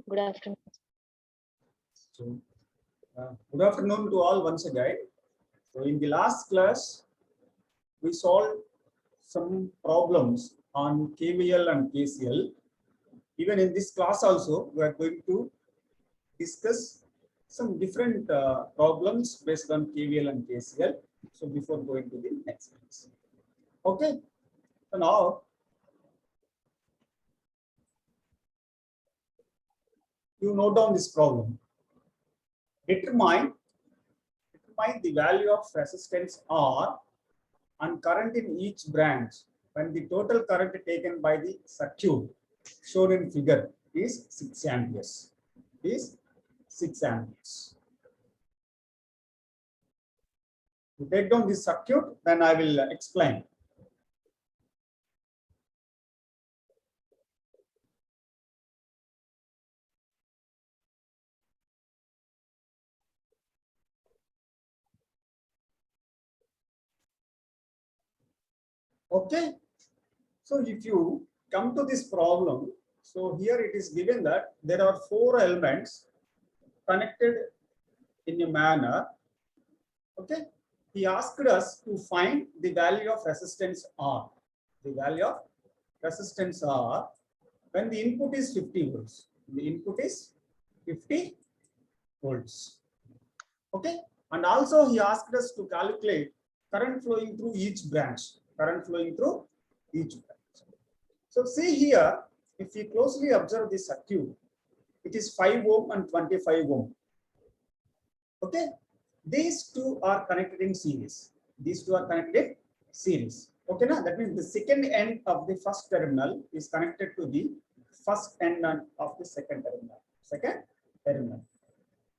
Good afternoon. So, good afternoon to all once again. So, in the last class, we solved some problems on KVL and KCL. Even in this class also, we are going to discuss some different problems based on KVL and KCL. So, before going to the next class. Okay. So, now you note down this problem. Determine the value of resistance R and current in each branch when the total current taken by the circuit shown in figure is 6 amperes. Is 6 amperes. To take down this circuit, then I will explain. Okay. So if you come to this problem, so here it is given that there are 4 elements connected in a manner. Okay. He asked us to find the value of resistance R. The value of resistance R when the input is 50 volts. The input is 50 volts. Okay. And also he asked us to calculate current flowing through each branch. Current flowing through each branch. So see here, if you closely observe this circuit, it is 5 ohm and 25 ohm. Okay. These two are connected in series. These two are connected in series. Okay, now that means the second end of the first terminal is connected to the first end of the second terminal. Second terminal.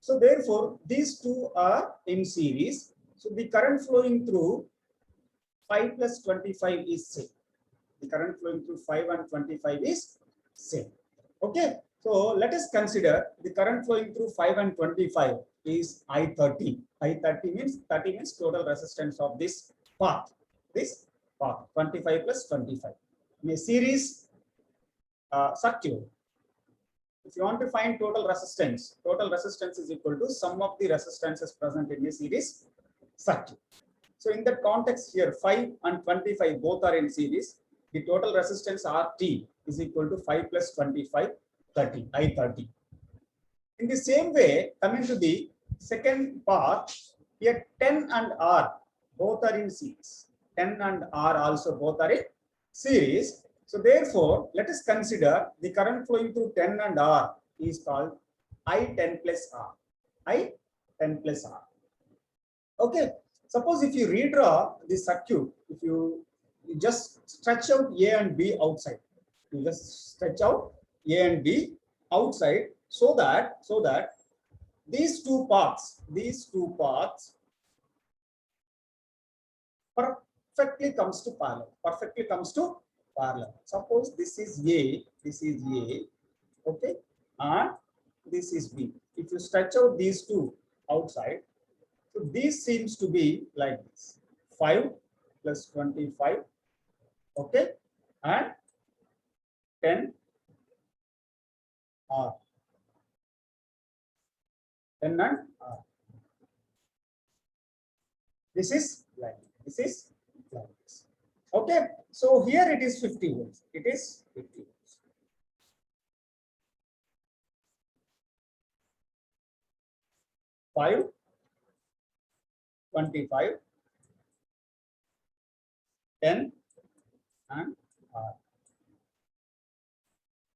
So therefore, these two are in series. So the current flowing through 5 plus 25 is same. The current flowing through 5 and 25 is same. Okay. So let us consider the current flowing through 5 and 25 is I30. I30 means 30 means total resistance of this path. This path 25 plus 25. In a series circuit, if you want to find total resistance is equal to sum of the resistances present in a series circuit. So in that context here, 5 and 25 both are in series. The total resistance RT is equal to 5 plus 25, 30, I30. In the same way, coming to the second part, here 10 and R both are in series. 10 and R also both are in series. So therefore, let us consider the current flowing through 10 and R is called I10 plus R. I10 plus R. Okay. Suppose if you redraw the circuit, if you just stretch out A and B outside, you just stretch out A and B outside so that these two paths perfectly comes to parallel. Suppose this is A, okay, and this is B. If you stretch out these two outside, so this seems to be like this: 5 plus 25, okay, and 10 R. 10 and R. This is like this. Okay, so here it is 50 volts. It is 50 volts. Five, 25, 10 and R.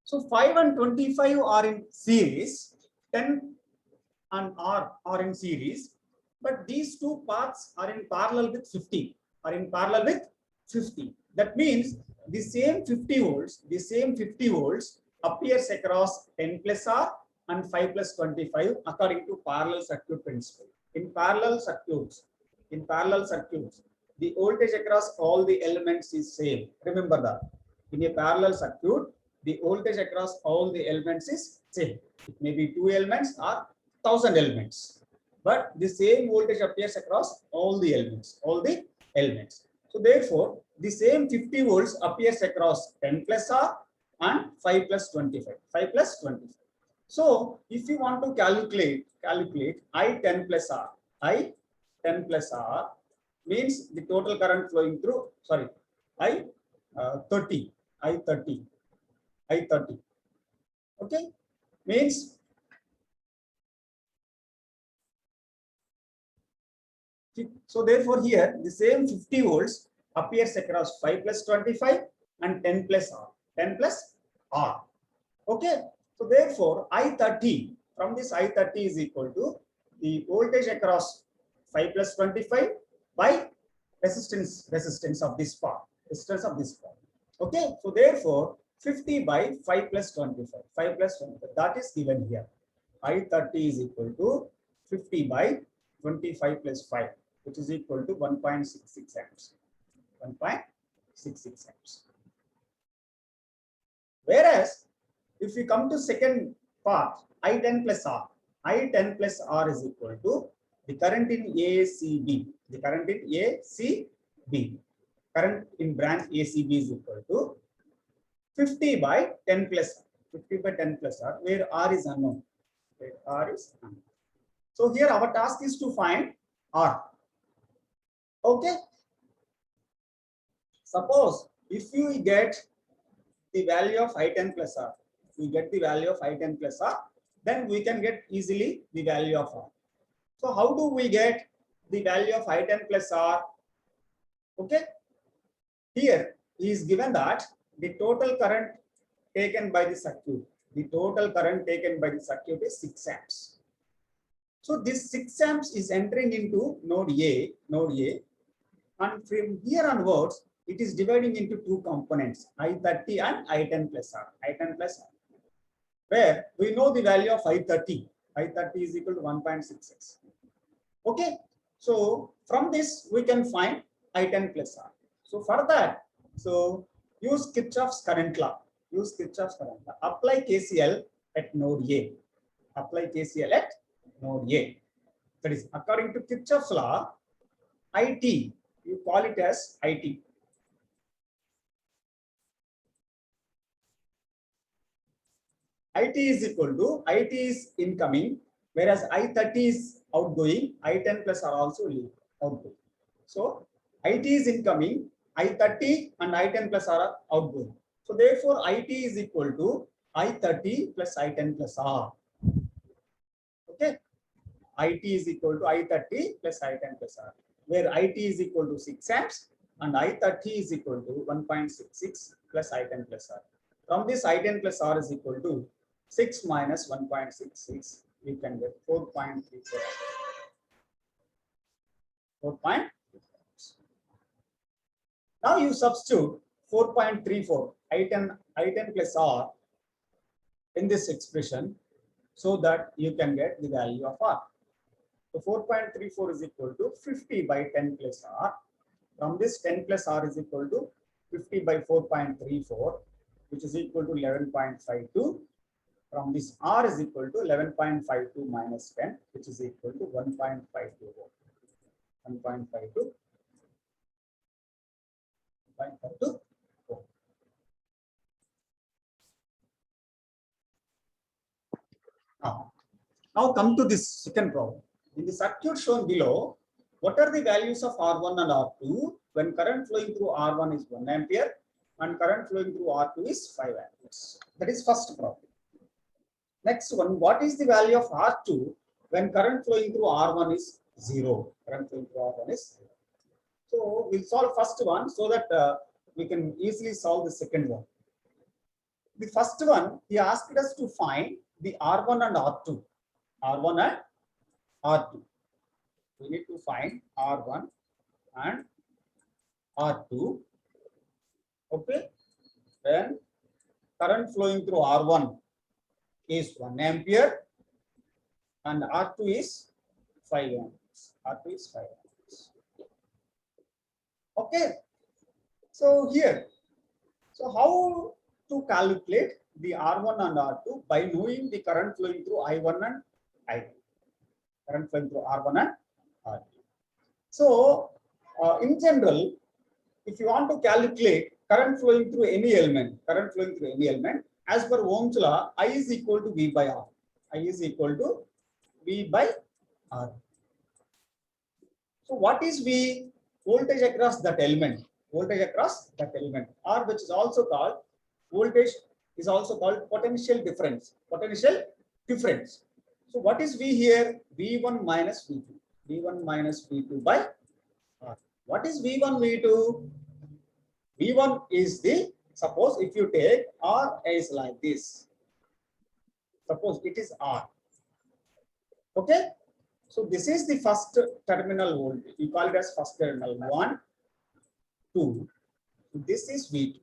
So 5 and 25 are in series, 10 and R are in series, but these two paths are in parallel with 50. That means the same 50 volts appears across 10 plus R and 5 plus 25 according to parallel circuit principle. In parallel circuits, the voltage across all the elements is same. Remember that. In a parallel circuit, the voltage across all the elements is same. It may be 2 elements or 1000 elements, but the same voltage appears across all the elements. So therefore, the same 50 volts appears across 10 plus R and 5 plus 25. So if you want to calculate I10 plus R, I10 plus R means the total current flowing through, sorry, I30, I30, I30. Okay, means so therefore here the same 50 volts appears across 5 plus 25 and 10 plus R, 10 plus R. Okay, so therefore I30, from this I30 is equal to the voltage across 5 plus 25 by resistance of this part, Okay, so therefore 50 by 5 plus 25, 5 plus 25, that is given here. I30 is equal to 50 by 25 plus 5, which is equal to 1.66 amps. 1.66 amps. Whereas if we come to second part, I10 plus R, I10 plus R is equal to the current in ACB, the current in ACB, current in branch ACB is equal to 50 by 10 plus 50 by 10 plus R, where R is unknown. Where R is unknown. So here our task is to find R. Okay. Suppose if you get the value of I10 plus R, we get the value of I10 plus R, then we can get easily the value of R. So how do we get the value of I10 plus R? Okay. Here is given that the total current taken by the circuit, is 6 amps. So this 6 amps is entering into node A, and from here onwards, it is dividing into two components, I30 and I10 plus R, where we know the value of I30 is equal to 1.66. Okay, so from this we can find I10 plus R. So for that, so use Kirchhoff's current law. Apply KCL at node A. That is, according to Kirchhoff's law, IT, you call it as IT. IT is equal to, IT is incoming, whereas I30 is outgoing, I10 plus are also outgoing. So IT is incoming, I30 and I10 plus are outgoing. So therefore IT is equal to I30 plus I10 plus R. Okay, IT is equal to I30 plus I10 plus R, where IT is equal to 6 amps and I30 is equal to 1.66 plus I10 plus R. From this I10 plus R is equal to 6 minus 1.66, we can get 4.34. 4.34. Now you substitute 4.34 I10 plus R in this expression so that you can get the value of R. So 4.34 is equal to 50 by 10 plus R. From this 10 plus R is equal to 50 by 4.34, which is equal to 11.52. From this R is equal to 11.52 minus 10, which is equal to 1.52 volt. 1.52. Now come to this second problem. In the circuit shown below, what are the values of R1 and R2 when current flowing through R1 is 1 ampere and current flowing through R2 is 5 amperes? That is first problem. Next one, what is the value of R2 when current flowing through R1 is 0? Current flowing through R1 is 0. So we'll solve first one so that we can easily solve the second one. The first one, he asked us to find the R1 and R2. R1 and R2. We need to find R1 and R2. Okay. Then current flowing through R1 is 1 ampere and R2 is 5 amperes. R2 is 5 amperes. Okay. So here, so how to calculate the R1 and R2 by knowing the current flowing through I1 and I2. Current flowing through R1 and R2. So in general, if you want to calculate current flowing through any element, as per Ohm's law, I is equal to V by R. I is equal to V by R. So what is V? Voltage across that element. Voltage across that element. R, which is also called voltage, is also called potential difference. Potential difference. So what is V here? V1 minus V2. V1 minus V2 by R. What is V1, V2? V1 is the, suppose if you take R is like this. Suppose it is R. Okay. So this is the first terminal voltage. You call it as first terminal 1, 2. This is V2.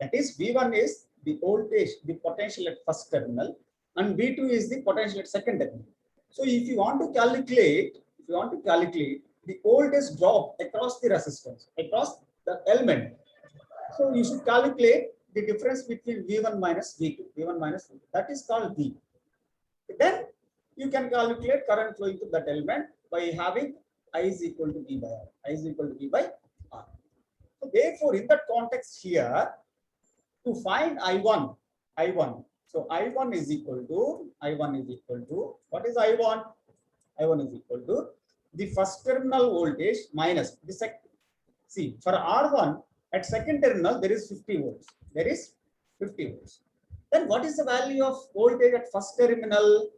That is V1 is the voltage, the potential at first terminal, and V2 is the potential at second terminal. So if you want to calculate, the voltage drop across the resistance, across the element, so you should calculate the difference between V1 minus V2. V1 minus V2. That is called V. Then you can calculate current flowing through that element by having I is equal to V by R. I is equal to V by R. So therefore, in that context here, to find I1. So I1 is equal to what is I1? I1 is equal to the first terminal voltage minus the second. See, for R1 at second terminal there is 50 volts. There is 50 volts. Then what is the value of voltage at first terminal?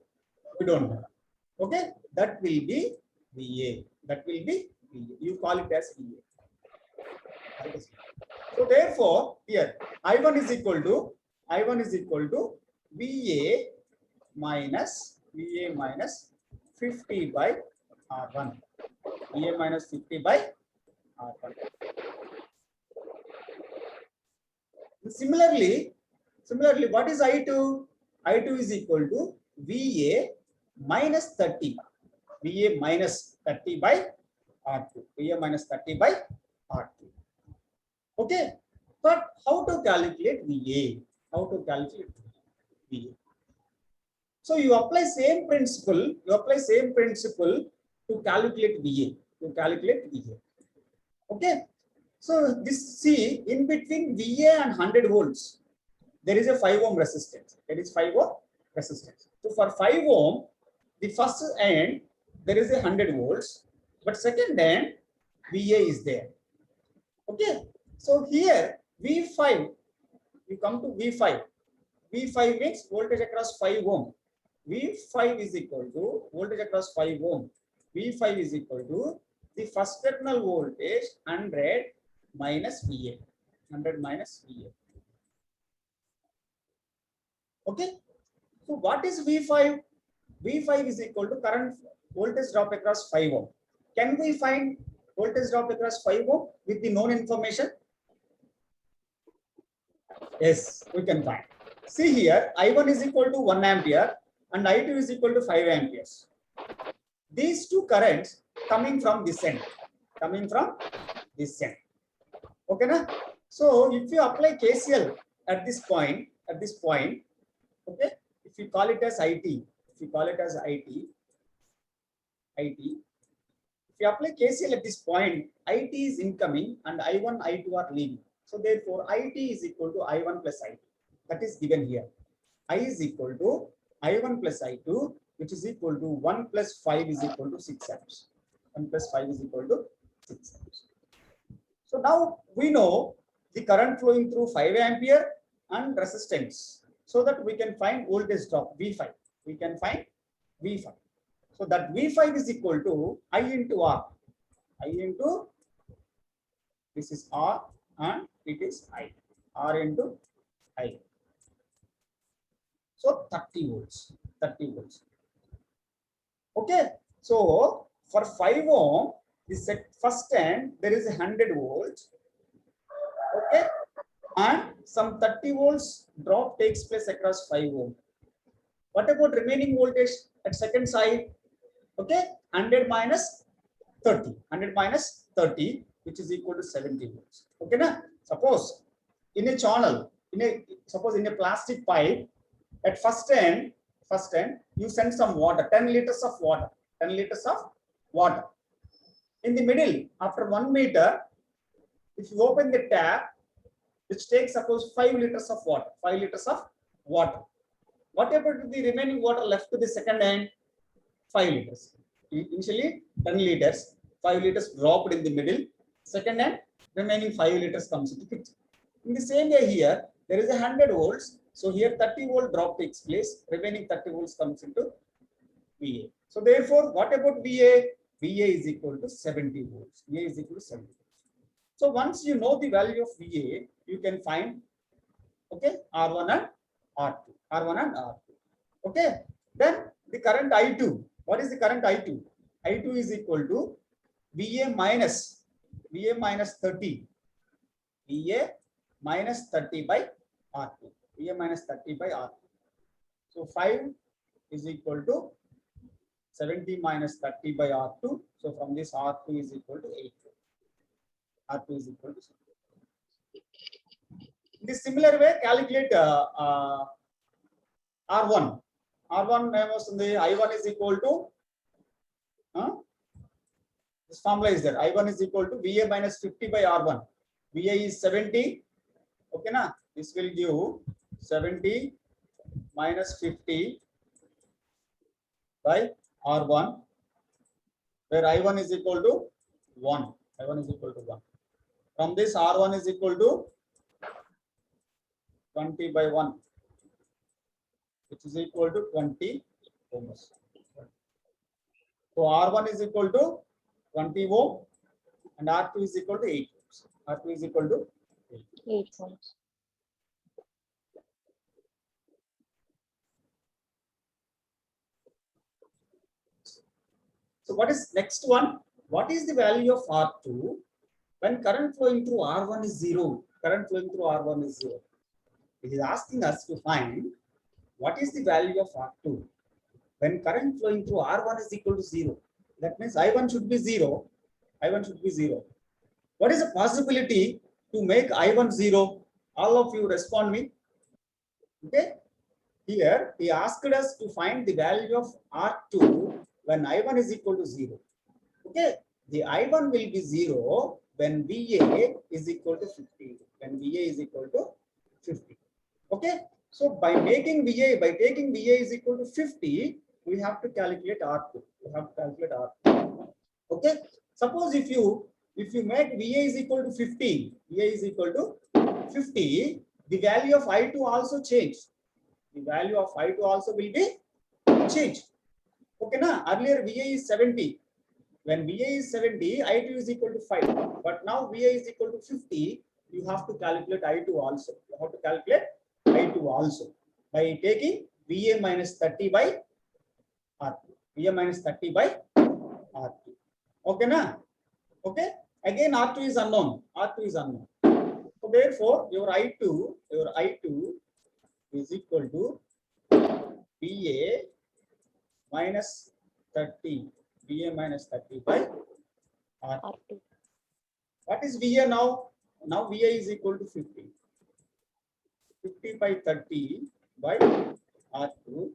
We don't know. Okay, that will be VA. That will be VA. You call it as VA. So therefore, here I1 is equal to VA minus 50 by R1. VA minus 50 by R1. Similarly, what is I2? I2 is equal to VA minus 30. VA minus 30 by R2. VA minus 30 by R2. Okay, but how to calculate VA? So you apply same principle. To calculate VA. Okay. So this, see, in between VA and 100 volts, there is a 5 ohm resistance. So for 5 ohm, the first end there is a 100 volts, but second end VA is there. Okay. So here V5, you come to V5. V5 means voltage across 5 ohm. V5 is equal to voltage across 5 ohm. V5 is equal to the first terminal voltage 100 minus VA. 100 minus VA. Okay. So what is V5? V5 is equal to current voltage drop across 5 ohm. Can we find voltage drop across 5 ohm with the known information? Yes, we can find. See here, I1 is equal to 1 ampere and I2 is equal to 5 amperes. These two currents coming from this end. Okay, na? So if you apply KCL at this point, okay, if you call it as IT, if you apply KCL at this point, IT is incoming and I1, I2 are leaving. So therefore, IT is equal to I1 plus I2. That is given here. I is equal to I1 plus I2, which is equal to 1 plus 5 is equal to 6 amps. 1 plus 5 is equal to 6 amps. So now we know the current flowing through 5 ampere and resistance, so that we can find voltage drop V5. We can find V5. So that V5 is equal to I into R. This is R and it is I. R into I. So 30 volts. Okay. So for 5 ohm, this first end there is 100 volts. Okay. And some 30 volts drop takes place across 5 ohm. What about remaining voltage at second side? Okay. 100 minus 30. 100 minus 30, which is equal to 70 volts. Okay. Na? Suppose in a channel, in a plastic pipe, at first end, you send some water, 10 liters of water. In the middle, after 1 meter, if you open the tap, which takes suppose 5 liters of water, What about the remaining water left to the second end? 5 liters. Initially 10 liters, 5 liters dropped in the middle. Second end, remaining 5 liters comes into picture. In the same way here, there is a 100 volts. So here 30 volt drop takes place. Remaining 30 volts comes into VA. So therefore, what about VA? VA is equal to 70 volts. VA is equal to 70 volts. So once you know the value of VA, you can find, okay, R1 and R2. R1 and R2. Okay. Then the current I2. What is the current I2? I2 is equal to VA minus 30. VA minus 30 by R2. VA minus 30 by R2. So 5 is equal to 70 minus 30 by R2. So from this R2 is equal to 8. R2 is equal to 7. In the similar way, calculate R1. R1 was in the I1 is equal to this formula is there. I1 is equal to VA minus 50 by R1. VA is 70. Okay, na? This will give 70 minus 50 by R1, where I1 is equal to 1. I1 is equal to 1. From this, R1 is equal to 20 by 1, which is equal to 20 ohms. So R1 is equal to 20 ohm and R2 is equal to 8 ohms. R2 is equal to 8 ohms. So what is next one? What is the value of R2 when current flowing through R1 is 0? Current flowing through R1 is 0. It is asking us to find what is the value of R2 when current flowing through R1 is equal to 0. That means I1 should be 0. I1 should be 0. What is the possibility to make I1 0? All of you respond me. Okay. Here he asked us to find the value of R2 when I1 is equal to 0. Okay. The I1 will be 0 when VA is equal to 50. When VA is equal to 50. Okay. So by taking VA is equal to 50, we have to calculate R2. We have to calculate R2. Okay. Suppose if you make VA is equal to 50, VA is equal to 50, the value of I2 also change. The value of I2 also will be changed. Okay, na? Earlier VA is 70. When VA is 70, I2 is equal to 5. But now VA is equal to 50, you have to calculate I2 also. You have to calculate I2 also by taking VA minus 30 by R2. VA minus 30 by R2. Okay, na? Okay. Again, R2 is unknown. R2 is unknown. So therefore, your I2 is equal to VA minus 30. VA minus 30 by R2. What is VA now? Now VA is equal to 50. 50 by 30 by R2,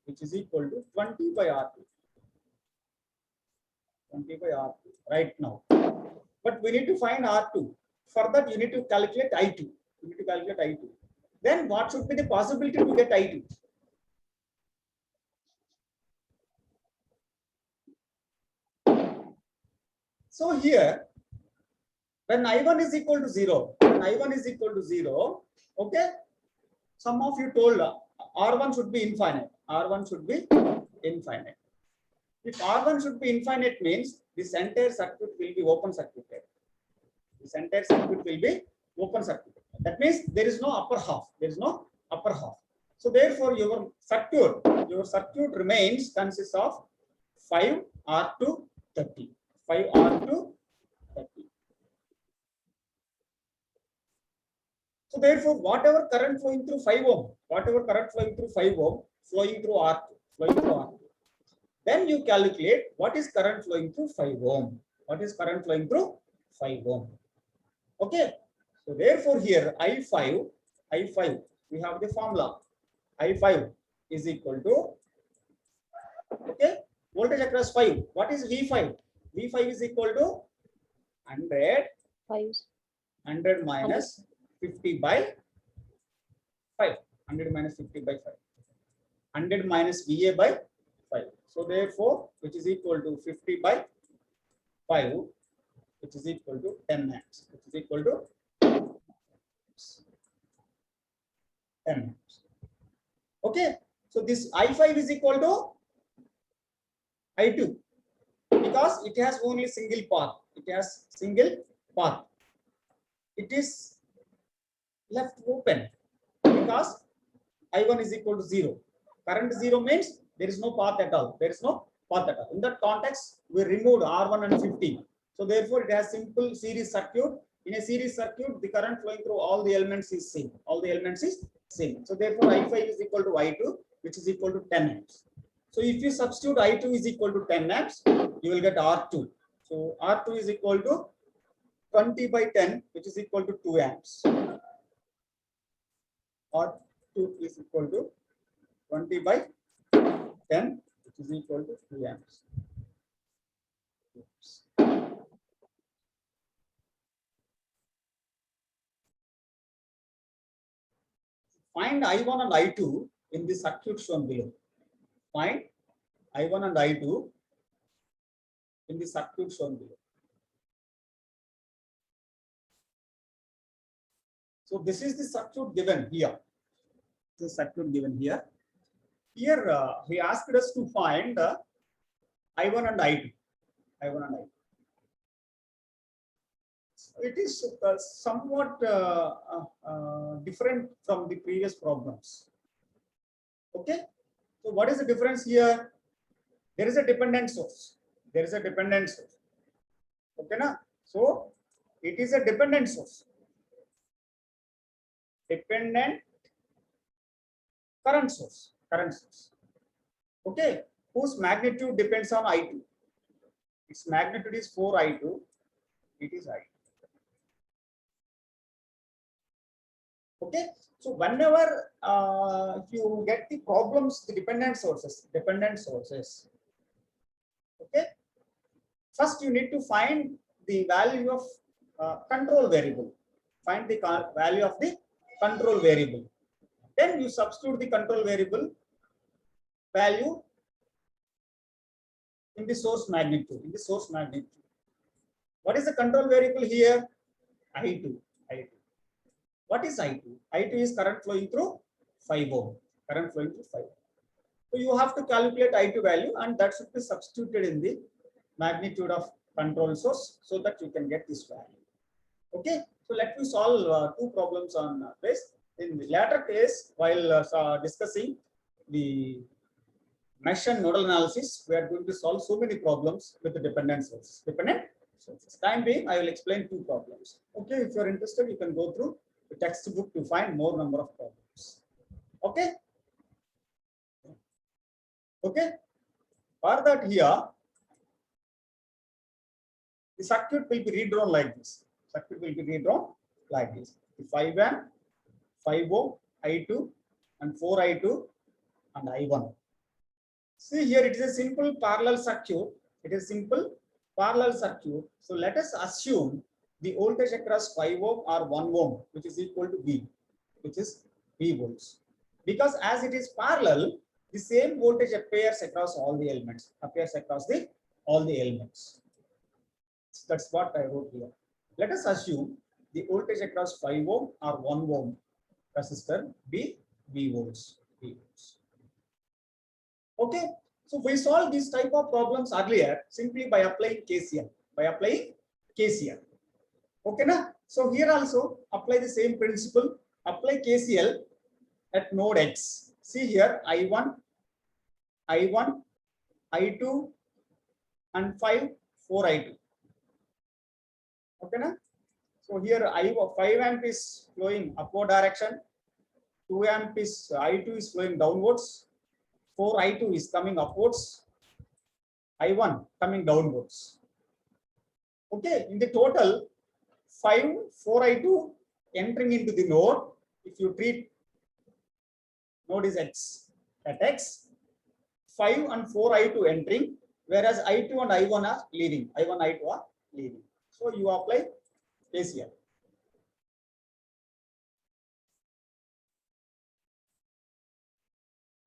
which is equal to 20 by R2. 20 by R2 right now. But we need to find R2. For that, you need to calculate I2. You need to calculate I2. Then what should be the possibility to get I2? So here, when I1 is equal to 0, okay, some of you told R1 should be infinite. R1 should be infinite. If R1 should be infinite means this entire circuit will be open circuited. This entire circuit will be open circuited. That means there is no upper half. There is no upper half. So therefore, your circuit remains consists of 5R2 30. 5R2 30. So therefore, whatever current flowing through 5 ohm, flowing through R2, then you calculate what is current flowing through 5 ohm. What is current flowing through 5 ohm? Okay. So therefore, here I5, we have the formula. I5 is equal to, okay, voltage across 5. What is V5? V5 is equal to 100 minus 50 by 5. 100 minus 50 by 5. 100 minus VA by 5. So therefore, which is equal to 50 by 5, which is equal to 10 amps, which is equal to 10 amps. Okay. So this I5 is equal to I2 because it has only single path. It has single path. It is left open because I1 is equal to 0. Current 0 means there is no path at all. There is no path at all. In that context, we removed R1 and 15. So therefore, it has simple series circuit. In a series circuit, the current flowing through all the elements is same. All the elements is same. So therefore, I5 is equal to I2, which is equal to 10 amps. So if you substitute I2 is equal to 10 amps, you will get R2. So R2 is equal to 20 by 10, which is equal to 2 amps. R2 is equal to 20 by 10, which is equal to 2 amps. Oops. Find I1 and I2 in the circuit shown below. Find I1 and I2 in the circuit shown below. So this is the circuit given here. The circuit given here. Here he asked us to find I1 and I2. I1 and I2. It is somewhat different from the previous problems. Okay. So what is the difference here? There is a dependent source. There is a dependent source. Okay, na? So it is a dependent source. Dependent current source. Current source. Okay. Whose magnitude depends on I2. Its magnitude is 4I2. It is I2. Okay. So whenever you get the problems, the dependent sources. Okay. First, you need to find the value of control variable. Find the value of the control variable. Then you substitute the control variable value in the source magnitude. What is the control variable here? I2. What is I2? I2 is current flowing through 5 ohm. So you have to calculate I2 value, and that should be substituted in the magnitude of control source so that you can get this value. Okay. So let me solve two problems on this. In the latter case, while discussing the mesh and nodal analysis, we are going to solve so many problems with the dependent sources. Time being, I will explain two problems. Okay. If you are interested, you can go through the textbook to find more number of problems. Okay. Okay. For that here, the circuit will be redrawn like this. The 5 amp, 5 ohm, I2, and 4 I2, and I1. See here, it is a simple parallel circuit. So let us assume the voltage across 5 ohm or 1 ohm, which is equal to V, which is V volts. Because as it is parallel, the same voltage appears across all the elements. That's what I wrote here. Let us assume the voltage across 5 ohm or 1 ohm resistor be V volts. Okay. So we solved this type of problems earlier simply by applying KCL. Okay, na? So here also apply the same principle. Apply KCL at node X. See here I1, I2, and 5, 4I2. Okay, na? So here I5 amp is flowing upward direction. 2 amp is I2 is flowing downwards. 4 I2 is coming upwards. I1 coming downwards. Okay, in the total 5, 4 I2 entering into the node. If you treat node is X at X, 5 and 4 I2 entering, whereas I2 and I1 are leaving. I1, I2 are leaving. So you apply KCL.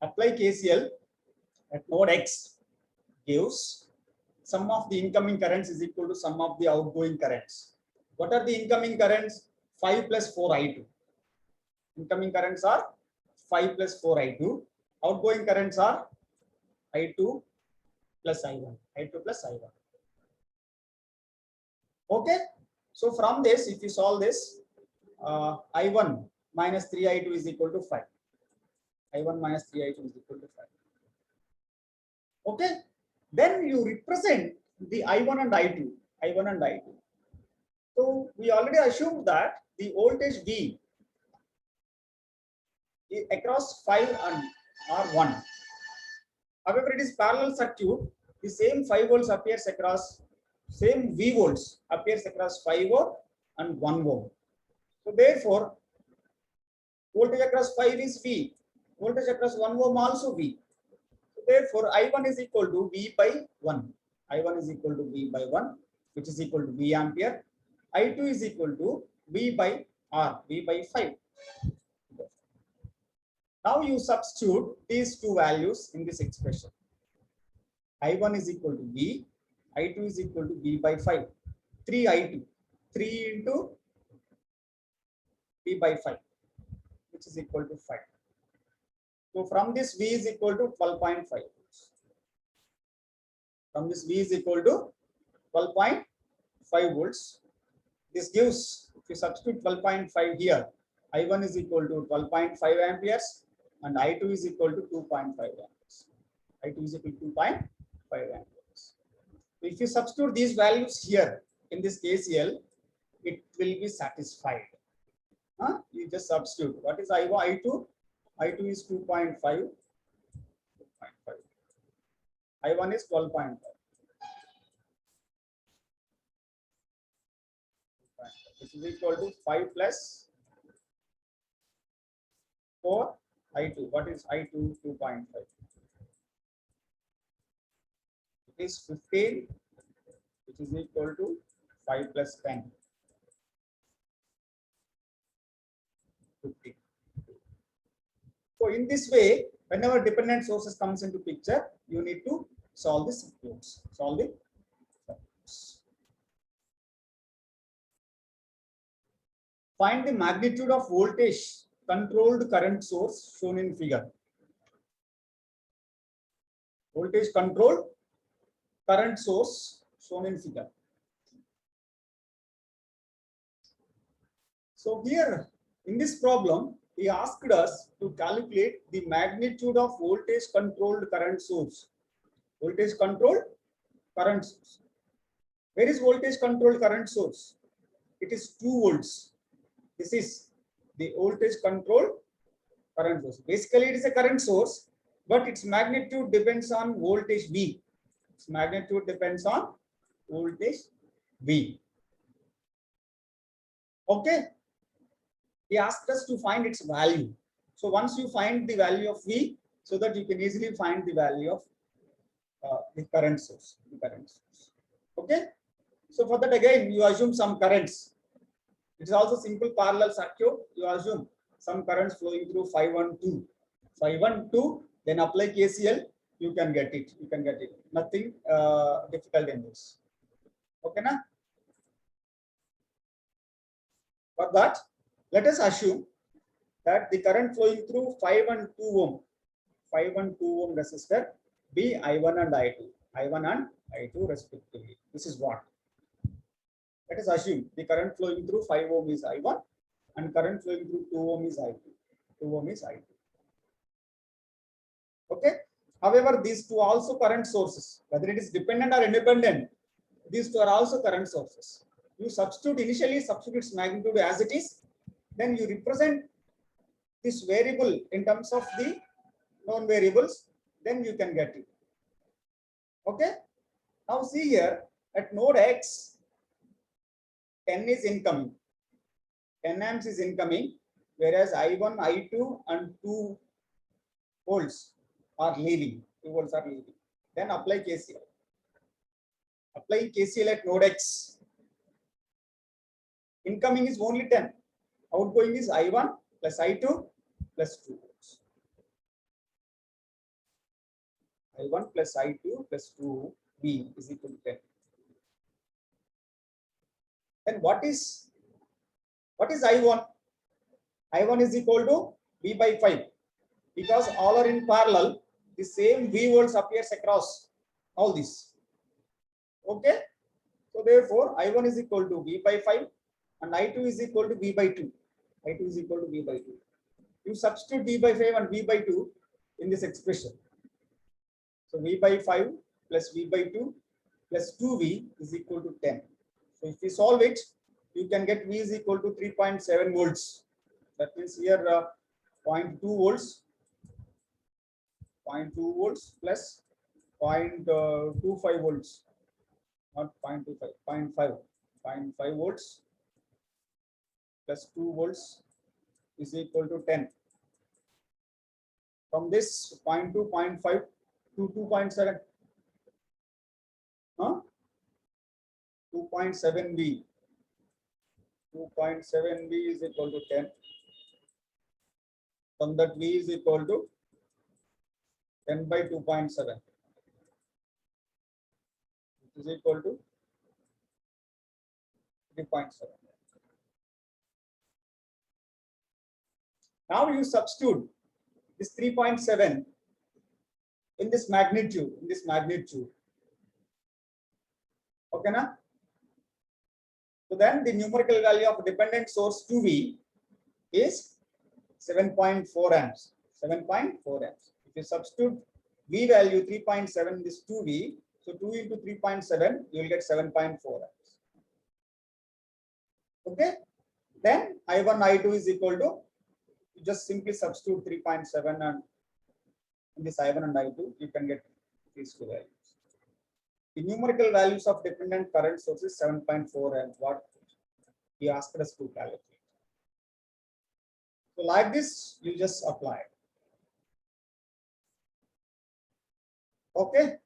Apply KCL at node X gives sum of the incoming currents is equal to sum of the outgoing currents. What are the incoming currents? 5 plus 4I2. Incoming currents are 5 plus 4I2. Outgoing currents are I2 plus I1. I2 plus I1. Okay. So from this, if you solve this, I1 minus 3I2 is equal to 5. I1 minus 3I2 is equal to 5. Okay. Then you represent the I1 and I2. I1 and I2. So we already assumed that the voltage V across 5 and R1. However, it is parallel circuit. The same 5 volts appears across, same V volts appears across 5 ohm and 1 ohm. So therefore, voltage across 5 is V. Voltage across 1 ohm also V. So therefore, I1 is equal to V by 1. I1 is equal to V by 1, which is equal to V ampere. I2 is equal to V by R, V by 5. Now you substitute these two values in this expression. I1 is equal to V, I2 is equal to V by 5. 3I2, 3 into V by 5, which is equal to 5. So from this V is equal to 12.5 volts. From this V is equal to 12.5 volts. This gives, if you substitute 12.5 here, I1 is equal to 12.5 amperes and I2 is equal to 2.5 amperes. I2 is equal to 2.5 amperes. If you substitute these values here in this KCL, it will be satisfied. You just substitute. What is I1, I2? I2 is 2.5. 2.5. I1 is 12.5. Which is equal to 5 plus 4 I2. What is I2? 2.5. It is 15, which is equal to 5 plus 10. 50. So in this way, whenever dependent sources comes into picture, you need to solve the circuits. Solve the circuits. Find the magnitude of voltage controlled current source shown in figure. Voltage controlled current source shown in figure. So here in this problem, he asked us to calculate the magnitude of voltage controlled current source. Voltage controlled current source. Where is voltage controlled current source? It is 2 volts. This is the voltage controlled current source. Basically, it is a current source, but its magnitude depends on voltage V. Its magnitude depends on voltage V. Okay. He asked us to find its value. So once you find the value of V, so that you can easily find the value of the current source. Okay. So for that again, you assume some currents. It is also simple parallel circuit. You assume some currents flowing through 5 and 2. 5 and 2, then apply KCL. You can get it. You can get it. Nothing difficult in this. Okay, na? For that, let us assume that the current flowing through 5 and 2 ohm, 5 and 2 ohm resistor be I1 and I2, I1 and I2 respectively. This is what. Let us assume the current flowing through 5 ohm is I1 and current flowing through 2 ohm is I2. 2 ohm is I2. Okay. However, these two also current sources, whether it is dependent or independent, these two are also current sources. You substitute initially, substitute its magnitude as it is, then you represent this variable in terms of the known variables, then you can get it. Okay. Now see here at node X, 10 is incoming, 10 amps is incoming, whereas I1, I2 and 2 volts are leaving. 2 volts are leaving. Then apply KCL. Applying KCL at node X. Incoming is only 10. Outgoing is I1 plus I2 plus 2 volts. I1 plus I2 plus 2V is equal to 10. Then what is I1? I1 is equal to V by 5 because all are in parallel. The same V volts appears across all these. Okay. So therefore, I1 is equal to V by 5 and I2 is equal to V by 2. I2 is equal to V by 2. You substitute V by 5 and V by 2 in this expression. So V by 5 plus V by 2 plus 2V is equal to 10. So if you solve it, you can get V is equal to 3.7 volts. That means here 0.2 volts, 0.2 volts plus 0.25 volts, not 0.25, 0.5 volts plus 2 volts is equal to 10. From this 0.2, 0.5 to 2.7, 2.7V. 2.7V is equal to 10. From that V is equal to 10 by 2.7. Which is equal to 3.7. Now you substitute this 3.7 in this magnitude, Okay, na? So then the numerical value of dependent source 2V is 7.4 amps. 7.4 amps. If you substitute V value 3.7, this 2V, so 2 into 3.7, you will get 7.4 amps. Okay. Then I1, I2 is equal to, you just simply substitute 3.7 and in this I1 and I2, you can get these two values. The numerical values of dependent current source is 7.4 amps. What he asked us to calculate. So like this, you just apply. Okay.